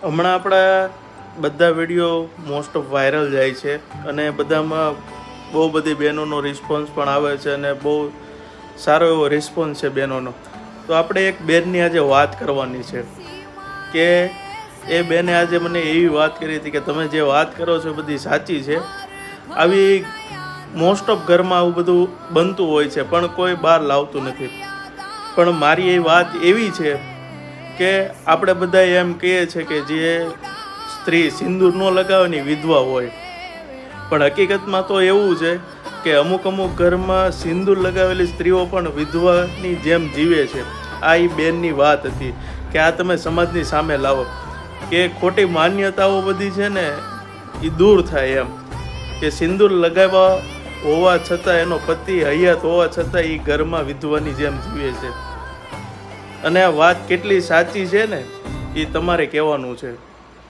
હમણાં આપણા બધા વિડીયો મોસ્ટ ઓફ વાયરલ જાય છે અને બધામાં બહુ બધી બહેનોનો રિસ્પોન્સ પણ આવે છે અને બહુ સારો એવો રિસ્પોન્સ છે બહેનોનો. તો આપણે એક બેનની આજે વાત કરવાની છે કે એ બેને આજે મને એવી વાત કરી હતી કે તમે જે વાત કરો છો બધી સાચી છે. આવી મોસ્ટ ઓફ ઘરમાં આવું બધું બનતું હોય છે પણ કોઈ બહાર લાવતું નથી. પણ મારી એ વાત એવી છે કે આપણે બધા એમ કહીએ છીએ કે જે સ્ત્રી સિંદૂર ન લગાવે ને વિધવા હોય, પણ હકીકતમાં તો એવું છે કે અમુક ઘરમાં સિંદૂર લગાવેલી સ્ત્રીઓ પણ વિધવાની જેમ જીવે છે. આ એ બેનની વાત હતી કે આ તમે સમાજની સામે લાવો કે ખોટી માન્યતાઓ બધી છે ને એ દૂર થાય, એમ કે સિંદૂર લગાવ્યા હોવા છતાં એનો પતિ હયાત હોવા છતાં એ ઘરમાં વિધવાની જેમ જીવે છે. અને આ વાત કેટલી સાચી છે ને એ તમારે કહેવાનું છે.